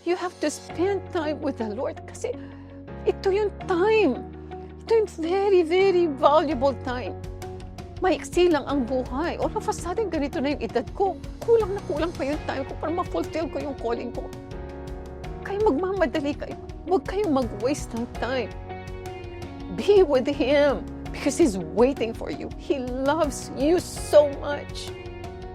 You have to spend time with the Lord kasi ito yung time. Ito yung very, very valuable time. Maiksi lang ang buhay. All of a sudden, ganito na yung edad ko. Kulang na kulang pa yung time ko para ma-fulfill ko yung calling ko. Kaya magmamadali kayo. Huwag kayong mag-waste ng time. Be with Him because He's waiting for you. He loves you so much.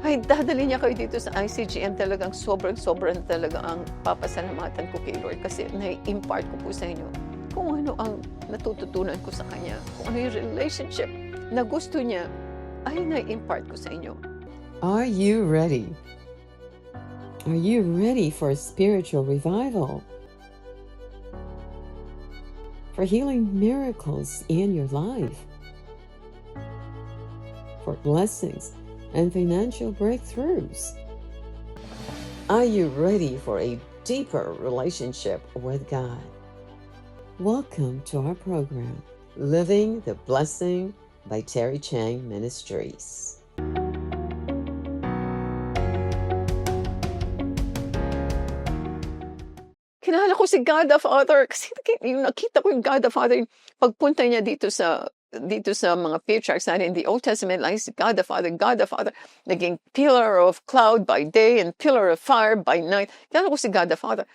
Ay, dadali niya kayo dito sa ICGM. Talagang sobrang talaga ang papasalamatan ko kay Lord kasi na-impart ko po sa inyo kung ano ang natututunan ko sa Kanya. Kung ano yung relationship na gusto niya ay na-impart ko sa inyo. Are you ready? Are you ready for a spiritual revival? For healing miracles in your life? For blessings and financial breakthroughs? Are you ready for a deeper relationship with God? Welcome to our program, Living the Blessing by Terry Chang Ministries. Kilala ko si God the Father kasi yung nakita ko yung God the Father, pagpunta niya dito sa mga patriarchs natin in the Old Testament, like God the Father, naging pillar of cloud by day and pillar of fire by night. Kilala ko si God the Father.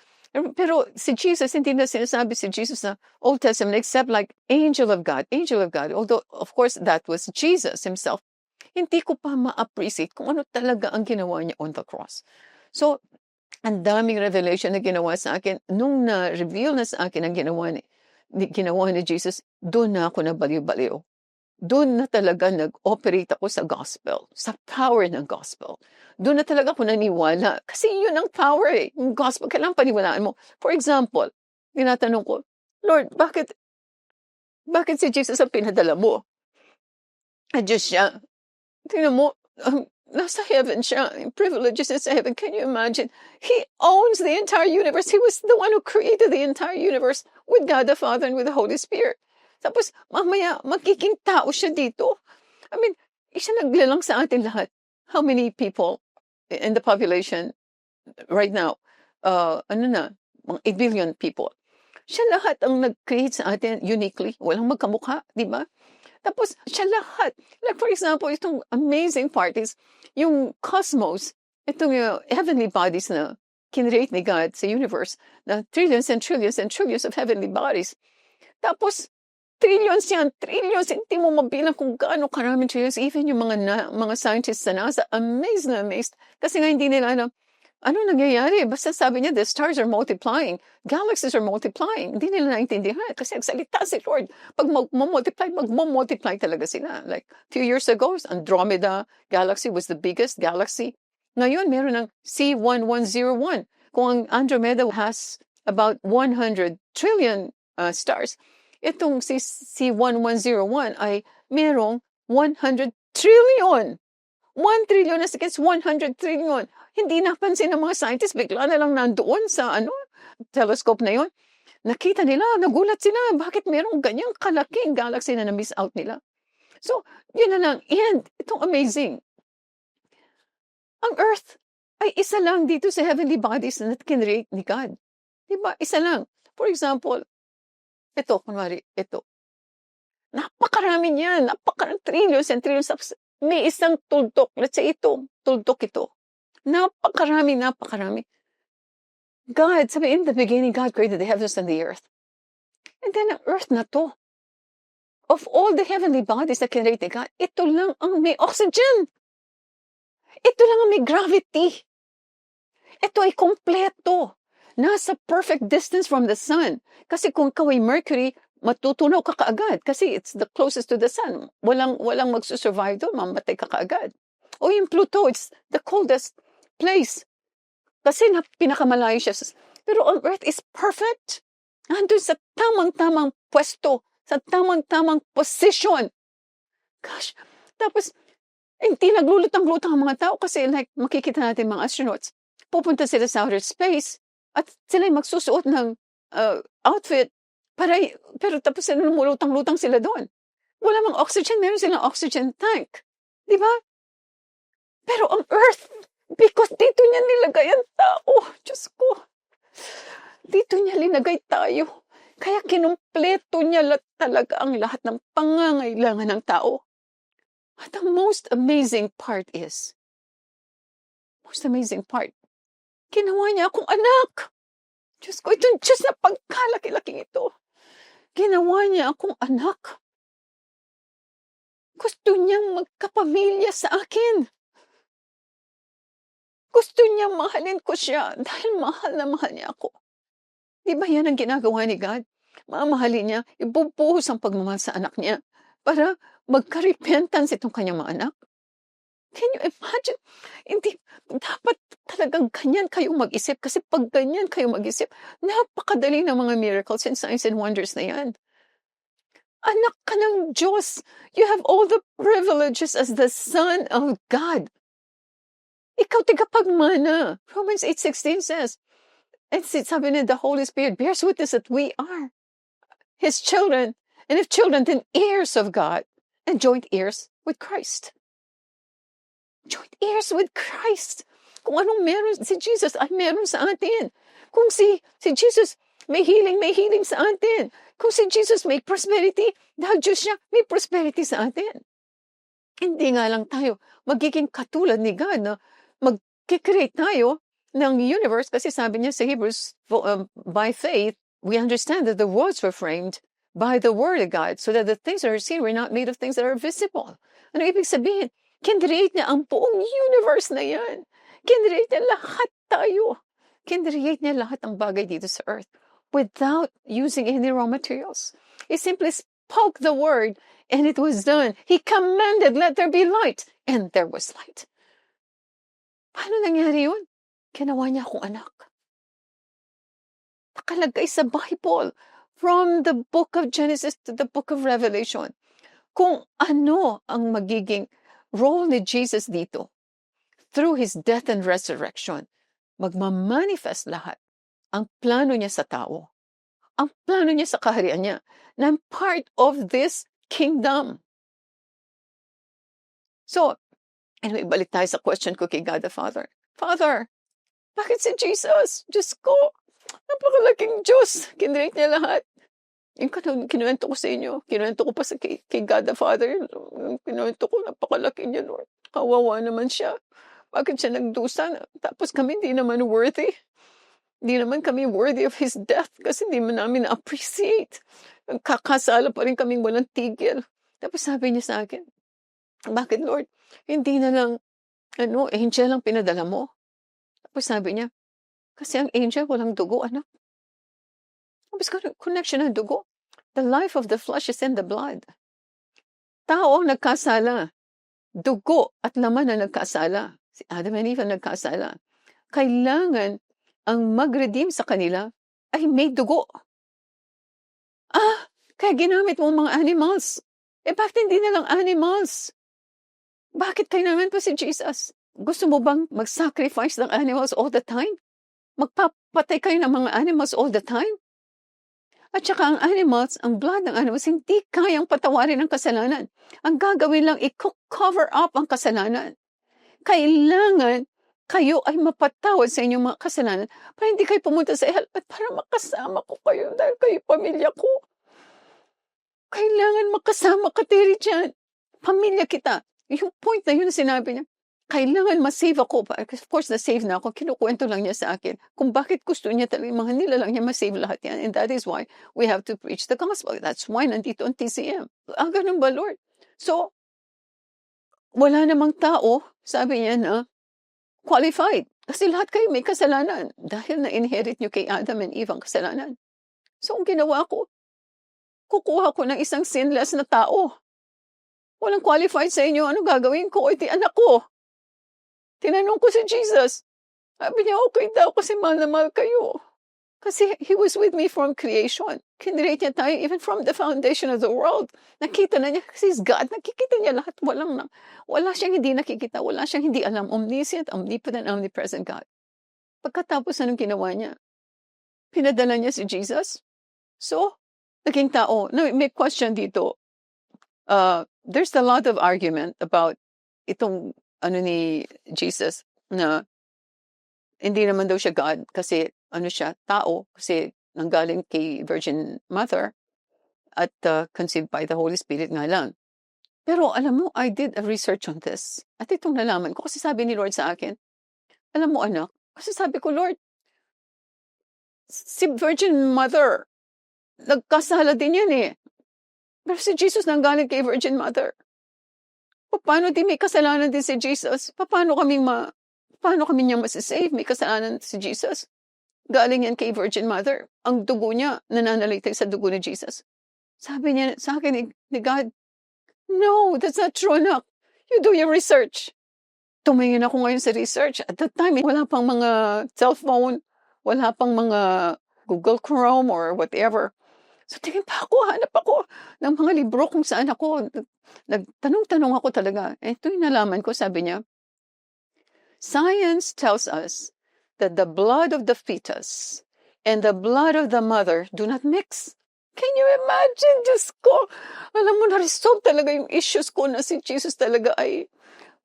Pero si Jesus, hindi na sinasabi si Jesus na Old Testament except like angel of God. Although, of course, that was Jesus himself. Hindi ko pa ma-appreciate kung ano talaga ang ginawa niya on the cross. So, ang daming revelation na ginawa sa akin. Nung na-reveal na sa akin ang ginawa ni Jesus, doon na ako nabaliw-baliw. Doon na talaga nag-operate ako sa gospel, sa power ng gospel. Doon na talaga ako naniwala. Kasi yun ang power eh. Yung gospel, kailangan paniwalaan mo. For example, tinatanong ko, Lord, bakit si Jesus ang pinadala mo? Diyos siya. Tingnan mo, nasa heaven siya. Privileges sa heaven. Can you imagine? He owns the entire universe. He was the one who created the entire universe with God the Father and with the Holy Spirit. Tapos, mamaya, magiging tao siya dito. I mean, siya naglalang sa atin lahat. How many people in the population right now? Mga 8 billion people. Siya lahat ang nag-create sa atin uniquely. Walang magkamukha, di ba? Tapos, siya lahat. Like, for example, itong amazing part is, yung cosmos, itong heavenly bodies na kinreate ni God sa universe, na trillions and trillions and trillions of heavenly bodies. Tapos, trillions yan, trillions, hindi mo mabilang kung gaano karaming trillions. Even yung mga scientists sa NASA, amazed. Kasi nga hindi nila alam, ano nangyayari? Basta sabi niya, the stars are multiplying. Galaxies are multiplying. Hindi nila naintindihan. Kasi nagsalita si Lord. Pag magmumultiply talaga sila. Like, 2 years ago, Andromeda galaxy was the biggest galaxy. Ngayon, meron ng C1101. Kung ang Andromeda has about 100 trillion stars, itong C1101 ay merong 100 trillion. 1 trillion as against 100 trillion. Hindi napansin ng mga scientists, bigla na lang nandoon sa telescope na yon. Nakita nila, nagulat sila, bakit merong ganyang kalaking galaxy na na-miss out nila. So, yun na lang. And itong amazing. Ang Earth ay isa lang dito sa heavenly bodies na kinreate ni God. Diba? Isa lang. For example, ito. Napakarami niyan. Trillions and trillions. May isang tuldok. Let's say tuldok ito. Napakarami. God, sabi in the beginning, God created the heavens and the earth. And then ang earth na to. Of all the heavenly bodies na kinreate ni God, ito lang ang may oxygen. Ito lang ang may gravity. Ito ay kompleto. Nasa perfect distance from the sun. Kasi kung ikaw ay Mercury, matutunaw ka kaagad. Kasi it's the closest to the sun. Walang magsusurvive doon, mamatay ka kaagad. O yung Pluto, it's the coldest place. Kasi pinakamalayo siya. Pero on Earth is perfect. Nandun sa tamang-tamang pwesto. Sa tamang-tamang position. Gosh. Tapos, hindi naglulutang-lutang ang mga tao kasi like makikita natin mga astronauts. Pupunta sila sa outer space at sila magsusuot ng outfit pero tapos sila lumulutang-lutang sila doon. Wala mang oxygen, meron silang oxygen tank. Di ba? Pero ang Earth, because dito niya nilagay ang tao. Diyos ko. dito niya linagay tayo. Kaya kinumpleto niya talaga ang lahat ng pangangailangan ng tao. At the most amazing part, ginawa niya akong anak. Diyos ko, itong Diyos na pagkalaki-laking ito. Ginawa niya akong anak. Gusto niyang magkapamilya sa akin. Gusto niyang mahalin ko siya dahil mahal na mahal niya ako. Di ba yan ang ginagawa ni God? Mamahalin niya, ibubuhos ang pagmamahal sa anak niya para magka-repentance itong kanyang mga anak. Can you imagine? Hindi, dapat talagang ganyan kayo mag-isip kasi pag ganyan kayo mag-isip, napakadali ng mga miracles and signs and wonders na yan. Anak ka ng Diyos. You have all the privileges as the Son of God. Ikaw tagapagmana. Romans 8:16 says, and sabi niya, the Holy Spirit bears witness that we are His children. And if children, then heirs of God and joint heirs with Christ. Joint heirs with Christ. Kung anong meron si Jesus ay meron sa atin. Kung si Jesus may healing sa atin. Kung si Jesus may prosperity, dahil Diyos siya, may prosperity sa atin. Hindi nga lang tayo magiging katulad ni God na mag-create tayo ng universe kasi sabi niya sa Hebrews, by faith, we understand that the worlds were framed by the Word of God so that the things that are seen were not made of things that are visible. Ano ibig sabihin? Kinreate niya ang buong universe na yan. Kinreate niya lahat tayo. Kinreate niya lahat ng bagay dito sa earth without using any raw materials. He simply spoke the word and it was done. He commanded, let there be light. And there was light. Paano nangyari yun? Ginawa niya akong anak. Nakalagay sa Bible from the book of Genesis to the book of Revelation. Kung ano ang magiging role ni Jesus dito through His death and resurrection, magmamanifest lahat ang plano niya sa tao, ang plano niya sa kaharian niya, na part of this kingdom. So, anyway, balik tayo sa question ko kay God the Father. Father, bakit si Jesus? Diyos ko, napakalaking Diyos. Kinrate niya lahat. Yung kinuwento ko sa inyo, kinuwento ko pa sa kay God the Father, kinuwento ko, napakalaki niya, Lord. Kawawa naman siya. Bakit siya nagdusa? Tapos kami hindi naman worthy. Hindi naman kami worthy of His death kasi hindi man namin na-appreciate. Kakasala pa rin kaming walang tigil. Tapos sabi niya sa akin, bakit Lord? Hindi na lang, angel lang pinadala mo. Tapos sabi niya, kasi ang angel walang dugo, anak. Tapos connection ng dugo. The life of the flesh is in the blood. Tao ang nagkasala. Dugo at laman na nagkasala. Si Adam and Eve ang nagkasala. Kailangan ang mag-redeem sa kanila ay may dugo. Kaya ginamit mo mga animals. Bakit hindi na lang animals? Bakit kailangan pa si Jesus? Gusto mo bang mag-sacrifice ng animals all the time? Magpapatay kayo ng mga animals all the time? At saka ang animals, ang blood ng animals, hindi kayang patawarin ang kasalanan. Ang gagawin lang, i-cover up ang kasalanan. Kailangan kayo ay mapatawad sa inyong mga kasalanan para hindi kayo pumunta sa hell at para makasama ko kayo dahil kayo pamilya ko. Kailangan makasama ka, Terry, dyan. Pamilya kita. Yung point na yun na sinabi niya, kailangan masave ako. Of course, na-save na ako. Kinukwento lang niya sa akin kung bakit gusto niya talaga, mga nila lang niya masave lahat yan. And that is why we have to preach the gospel. That's why nandito ang TCM. Ganun ba, Lord? So, wala namang tao, sabi niya na, qualified. Kasi lahat kayo may kasalanan dahil na-inherit niyo kay Adam and Eve ang kasalanan. So, ang ginawa ko, kukuha ko ng isang sinless na tao. Walang qualified sa inyo. Ano gagawin ko? Iti anak ko. Tinanong ko si Jesus. Sabi niya, okay daw kasi mahal na mahal kayo. Kasi He was with me from creation. Kinrate niya tayo even from the foundation of the world. Nakita na niya kasi He's God. Nakikita niya lahat. Wala siyang hindi nakikita. Wala siyang hindi alam. Omniscient, omnipotent, omnipresent God. Pagkatapos anong ginawa niya? Pinadala niya si Jesus. So, naging tao. No, may question dito. There's a lot of argument about itong ni Jesus na hindi naman daw siya God kasi ano siya, tao kasi nanggaling kay Virgin Mother at conceived by the Holy Spirit nga lang. Pero alam mo, I did a research on this. At itong nalaman ko kasi sabi ni Lord sa akin, alam mo anak, kasi sabi ko, Lord, si Virgin Mother, nagkasala din yan eh. Pero si Jesus nanggaling kay Virgin Mother. Paano di may kasalanan din si Jesus? Paano kami niya masisave? May kasalanan si Jesus. Galing yan kay Virgin Mother. Ang dugo niya, nananalitay sa dugo ni Jesus. Sabi niya sa akin ni God, no, that's not true, anak. You do your research. Tumingin ako ngayon sa research. At that time, wala pang mga cellphone, wala pang mga Google Chrome or whatever. So tingin pa ako, hanap ako ng mga libro kung saan ako. Nagtanong-tanong ako talaga. Ito yung nalaman ko, sabi niya, science tells us that the blood of the fetus and the blood of the mother do not mix. Can you imagine? Diyos ko, alam mo, na-resolve talaga yung issues ko na si Jesus talaga ay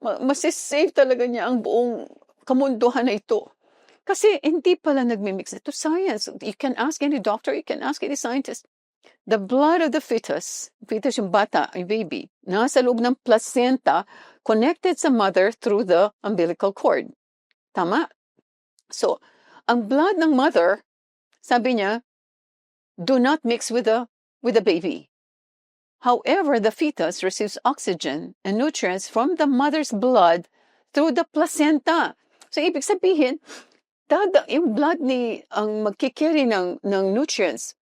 masisave talaga niya ang buong kamunduhan na ito. Kasi hindi pala nagmimix. Ito science. You can ask any doctor, you can ask any scientist. The blood of the fetus yung bata, yung baby, nasa loob ng placenta, connected sa mother through the umbilical cord. Tama? So, ang blood ng mother, sabi niya, do not mix with the baby. However, the fetus receives oxygen and nutrients from the mother's blood through the placenta. So, ibig sabihin, yung blood ang magkikerry ng nutrients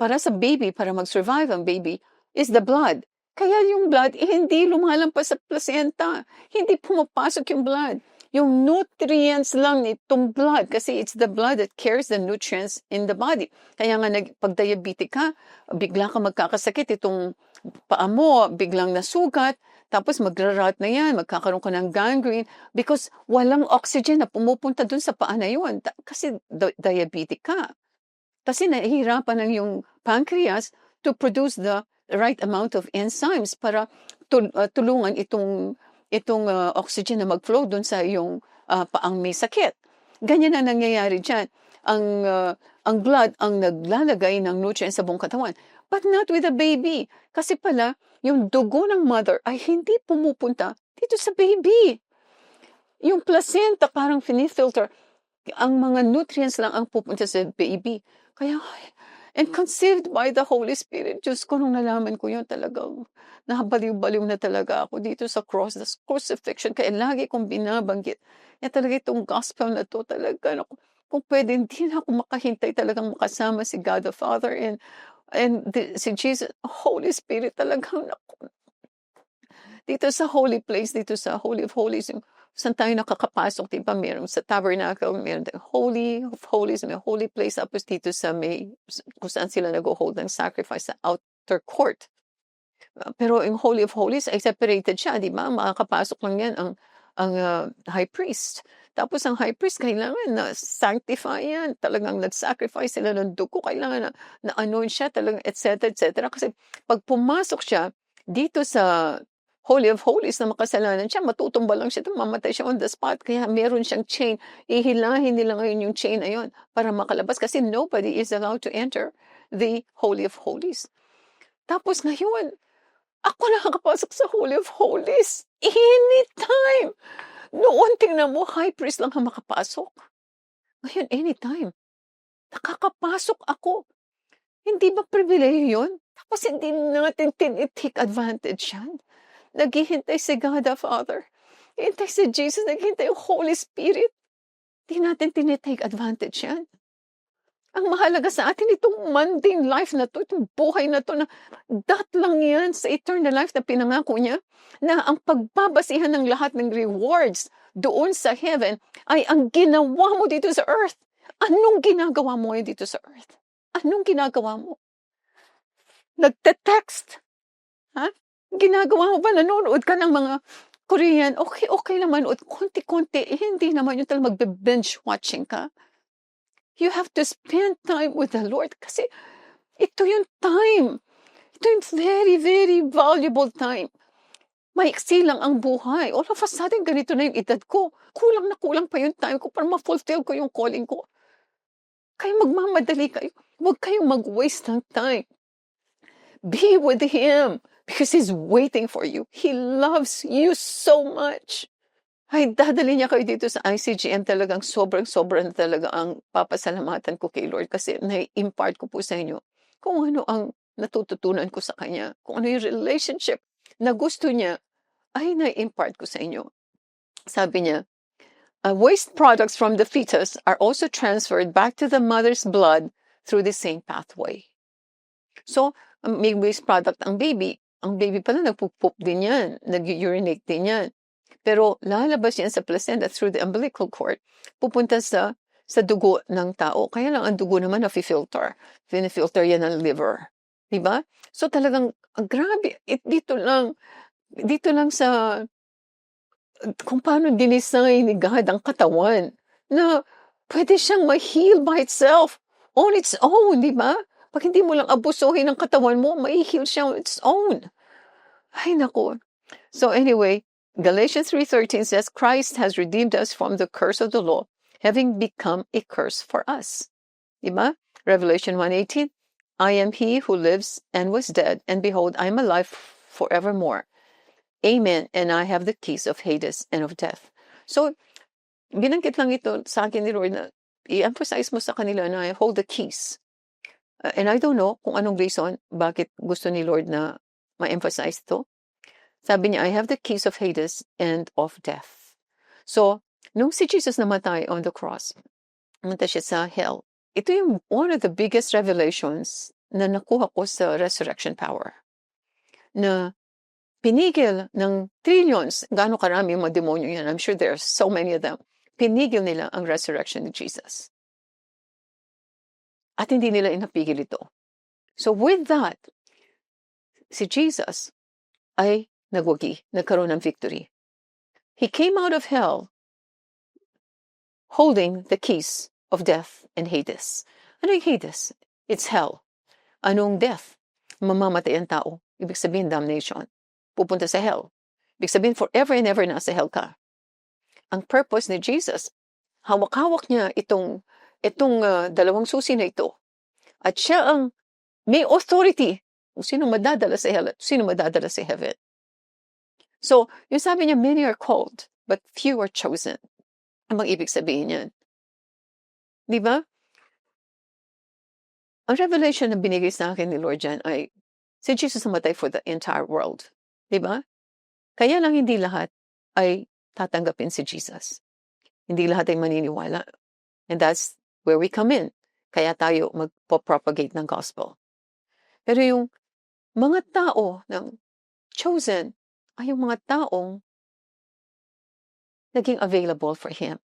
para sa baby, para mag-survive ang baby, is the blood. Kaya yung blood, hindi lumalampas sa placenta. Hindi pumapasok yung blood. Yung nutrients lang nitong blood, kasi it's the blood that carries the nutrients in the body. Kaya nga, pag diabetic ka, bigla ka magkakasakit, itong paa mo, biglang nasugat, tapos magra-rot na yan, magkakaroon ka ng gangrene, because walang oxygen na pumupunta dun sa paa na yun. Kasi diabetic ka. Kasi nahihirapan ng yung pancreas to produce the right amount of enzymes para tulungan itong oxygen na mag-flow dun sa iyong paang may sakit. Ganyan na nangyayari dyan. Ang blood ang naglalagay ng nutrients sa buong katawan. But not with the baby. Kasi pala, yung dugo ng mother ay hindi pumupunta dito sa baby. Yung placenta parang finifilter. Ang mga nutrients lang ang pupunta sa baby. Kaya, and conceived by the Holy Spirit. Diyos ko, nung nalaman ko yun, talagang nakabaliw-baliw na talaga ako dito sa cross, the crucifixion. Kaya lagi kong binabanggit. Kaya talaga itong gospel na to talaga. Kung pwede, hindi na ako makahintay talagang makasama si God the Father si Jesus, Holy Spirit talagang dito sa holy place, dito sa Holy of Holies, yung saan tayo nakakapasok, diba? Meron sa tabernacle, meron the Holy of Holies, may holy place, tapos dito sa kung saan sila nag-hold ng sacrifice sa outer court. Pero yung Holy of Holies ay separated siya, diba? Makakapasok lang yan ang high priest. Tapos ang high priest, kailangan na sanctify yan. Talagang nag-sacrifice sila ng dugo. Kailangan na anoint siya, talagang etc. Kasi pag pumasok siya dito sa Holy of Holies na makasalanan siya, matutumba lang siya, mamatay siya on the spot. Kaya meron siyang chain. Ihilahin nila ngayon yung chain na yun para makalabas. Kasi nobody is allowed to enter the Holy of Holies. Tapos ngayon, ako nakakapasok sa Holy of Holies. Anytime. Noon, tingnan mo, high priest lang ang makapasok. Ngayon, anytime. Nakakapasok ako. Hindi ba privilege yun? Tapos hindi natin take advantage yan. Naghihintay si God the Father. Hintay si Jesus. Naghihintay yung Holy Spirit. Hindi natin tinitake advantage yan. Ang mahalaga sa atin, itong mundane life na to, itong buhay na to, na that lang yan sa eternal life na pinangako niya, na ang pagbabasihan ng lahat ng rewards doon sa heaven ay ang ginawa mo dito sa earth. Anong ginagawa mo ngayon dito sa earth? Anong ginagawa mo? Nagte-text? Ha? Ginagawa mo ba? Nanonood ka ng mga Korean? Okay naman. Konti-konti. Hindi naman yung talagang magbe-binge watching ka. You have to spend time with the Lord kasi ito yung time. Ito yung very, very valuable time. Maiksi lang ang buhay. All of a sudden, ganito na yung edad ko. Kulang na kulang pa yung time ko para ma-fulfill ko yung calling ko. Kaya magmamadali kayo. Huwag kayong mag-waste ng time. Be with Him because He's waiting for you. He loves you so much. Ay, dadali niya kayo dito sa ICGM. Talagang sobrang talaga ang papasalamatan ko kay Lord kasi na-impart ko po sa inyo kung ano ang natututunan ko sa Kanya. Kung ano yung relationship na gusto niya ay na-impart ko sa inyo. Sabi niya, waste products from the fetus are also transferred back to the mother's blood through the same pathway. So, may waste product ang baby pala nagpupup din yan, nag-urinate din yan. Pero lalabas yan sa placenta through the umbilical cord, pupunta sa dugo ng tao. Kaya lang ang dugo naman na-filter. Filter yan ng liver. Diba? So talagang, grabe, dito lang sa, kung paano dinesign ni God ang katawan, na pwede siyang ma-heal by itself, on its own, diba? Pag hindi mo lang abusuhin ang katawan mo, ma-heal siya on its own. Ay, naku. So anyway, Galatians 3:13 says, Christ has redeemed us from the curse of the law, having become a curse for us. Diba? Revelation 1:18, I am he who lives and was dead, and behold, I am alive forevermore. Amen, and I have the keys of Hades and of death. So, binanggit lang ito sa akin ni Lord na i-emphasize mo sa kanila na I hold the keys. And I don't know kung anong reason bakit gusto ni Lord na ma-emphasize ito. Sabi niya, I have the keys of Hades and of death. So, nung si Jesus namatay on the cross, namatay siya sa hell. Ito yung one of the biggest revelations na nakuha ko sa resurrection power. Na pinigil ng trillions, gaano karami yung mga demonyo yan, I'm sure there are so many of them, pinigil nila ang resurrection ni Jesus. At hindi nila inapigil ito. So with that, si Jesus ay nagwagi, nagkaroon ng victory. He came out of hell holding the keys of death and Hades. Ano yung Hades? It's hell. Anong death? Mamamatay ang tao. Ibig sabihin damnation. Pupunta sa hell. Ibig sabihin forever and ever nasa hell ka. Ang purpose ni Jesus, hawak-hawak niya itong dalawang susi na ito. At siya ang may authority kung sino madadala sa hell at sino madadala sa heaven. So, yung sabi niya, many are called, but few are chosen. Ang ibig sabihin yan. Di ba? Ang revelation na binigay sa akin ni Lord Jan ay, si Jesus namatay for the entire world. Di ba? Kaya lang hindi lahat ay tatanggapin si Jesus. Hindi lahat ay maniniwala. And that's where we come in. Kaya tayo magpo-propagate ng gospel. Pero yung mga tao ng chosen, ay yung mga taong naging available for Him.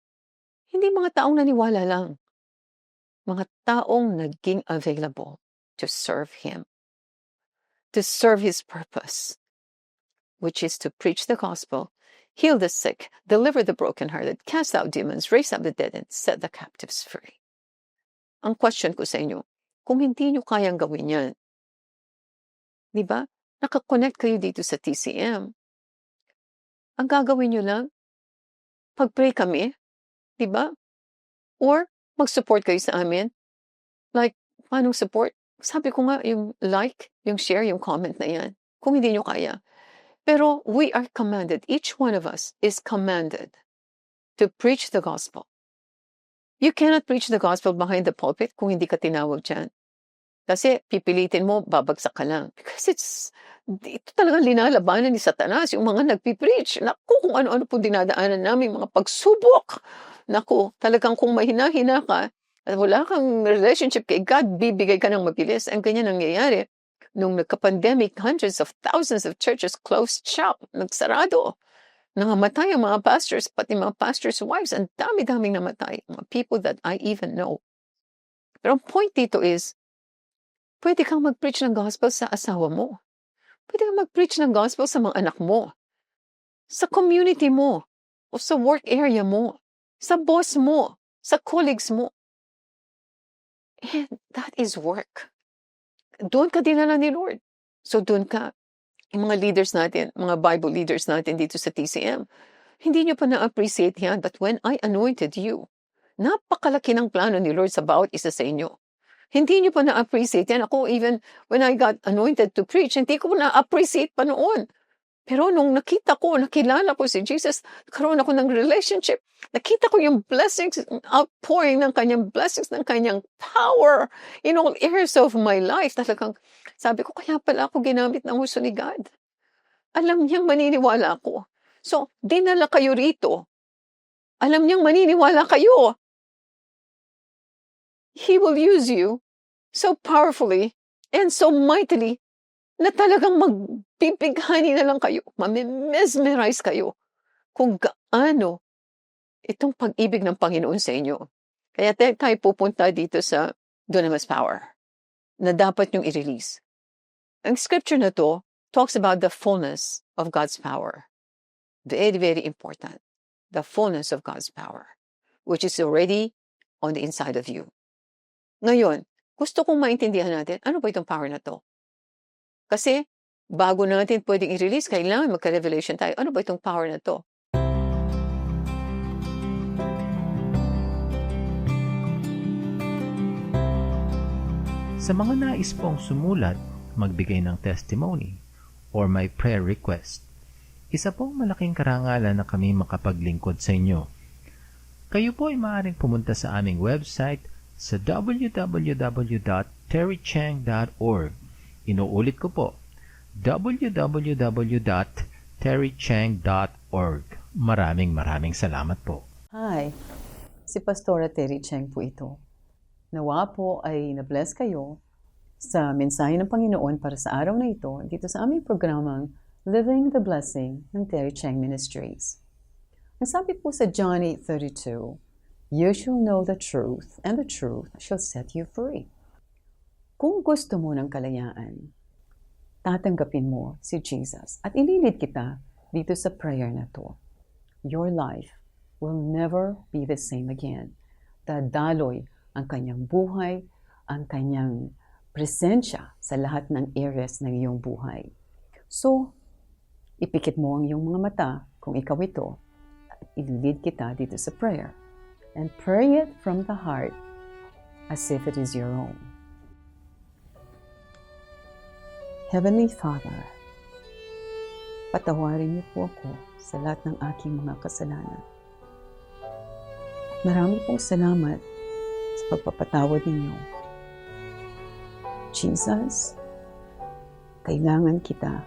Hindi mga taong naniwala lang. Mga taong naging available to serve Him. To serve His purpose, which is to preach the gospel, heal the sick, deliver the brokenhearted, cast out demons, raise up the dead, and set the captives free. Ang question ko sa inyo, kung hindi nyo kayang gawin yan, di ba? Nakakonect kayo dito sa TCM. Ang gagawin nyo lang, pag-pray kami, di ba? Or mag-support kayo sa amin. Like, paano support? Sabi ko nga, yung like, yung share, yung comment na yan. Kung hindi nyo kaya. Pero we are commanded, each one of us is commanded to preach the gospel. You cannot preach the gospel behind the pulpit kung hindi ka tinawag dyan. Kasi pipilitin mo, babagsak ka lang. Because ito talagang linalabanan ni Satanas, yung mga nagpipreach. Naku, kung ano-ano po dinadaanan namin, mga pagsubok. Naku, talagang kung mahina-hina ka, at wala kang relationship kay God, bibigay ka ng mabilis. Ang ganyan nangyayari. Nung nagka-pandemic, hundreds of thousands of churches closed shop, nagsarado. Nangamatay ang mga pastors, pati mga pastors' wives, ang dami-daming namatay. Mga people that I even know. Pero ang point dito is, pwede kang mag-preach ng gospel sa asawa mo. Pwede kang mag-preach ng gospel sa mga anak mo. Sa community mo. O sa work area mo. Sa boss mo. Sa colleagues mo. And that is work. Doon ka dinala ni Lord. So doon ka. Yung mga leaders natin, mga Bible leaders natin dito sa TCM, hindi nyo pa na-appreciate yan. But when I anointed you, Napakalaki ng plano ni Lord sa bawat isa sa inyo. Hindi niyo pa na-appreciate yan. Ako, even when I got anointed to preach, hindi ko na-appreciate pa noon. Pero nung nakilala ko si Jesus, karoon ako ng relationship, nakita ko yung blessings, outpouring ng kanyang blessings, ng kanyang power in all areas of my life. Talagang, sabi ko, kaya pala ako ginamit ng husto ni God. Alam niyang maniniwala ako. So, dinala kayo rito. Alam niyang maniniwala kayo. He will use you so powerfully and so mightily na talagang magbibighani na lang kayo, mamemesmerize kayo kung gaano itong pag-ibig ng Panginoon sa inyo. Kaya tayo pupunta dito sa dunamis power na dapat niyong i-release. Ang scripture na to talks about the fullness of God's power. Very, very important. The fullness of God's power, which is already on the inside of you. Ngayon, gusto kong maintindihan natin, ano ba itong power na to? Kasi, bago natin pwedeng i-release, kailangan magka-revelation tayo. Ano ba itong power na to? Sa mga nais pong sumulat, magbigay ng testimony, or may prayer request, isa pong malaking karangalan na kami makapaglingkod sa inyo. Kayo po ay maaaring pumunta sa aming website sa www.terrychang.org. Inuulit ko po, www.terrychang.org. Maraming salamat po. Hi, si Pastora Terry Chang po ito. Nawa po ay na-bless kayo sa mensahe ng Panginoon para sa araw na ito dito sa aming programang Living the Blessing ng Terry Chang Ministries. Ang sabi po sa John 8:32, "You shall know the truth, and the truth shall set you free." Kung gusto mo ng kalayaan, tatanggapin mo si Jesus at ililid kita dito sa prayer na to. Your life will never be the same again. Dadaloy ang kanyang buhay, ang kanyang presensya sa lahat ng areas ng iyong buhay. So, ipikit mo ang iyong mga mata kung ikaw ito at ililid kita dito sa prayer. And pray it from the heart as if it is your own. Heavenly Father, patawarin niyo po ako sa lahat ng aking mga kasalanan. Marami pong salamat sa pagpapatawad ninyo. Jesus, kailangan kita.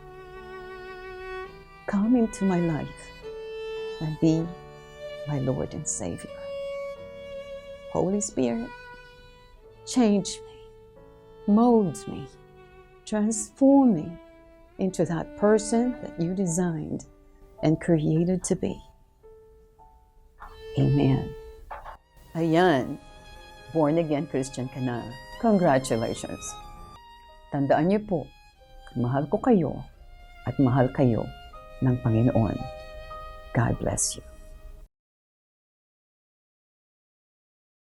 Come into my life and be my Lord and Savior. Holy Spirit, change me, mold me, transform me into that person that you designed and created to be. Amen. Ayan, born-again Christian ka na. Congratulations. Tandaan niyo po, mahal ko kayo at mahal kayo ng Panginoon. God bless you.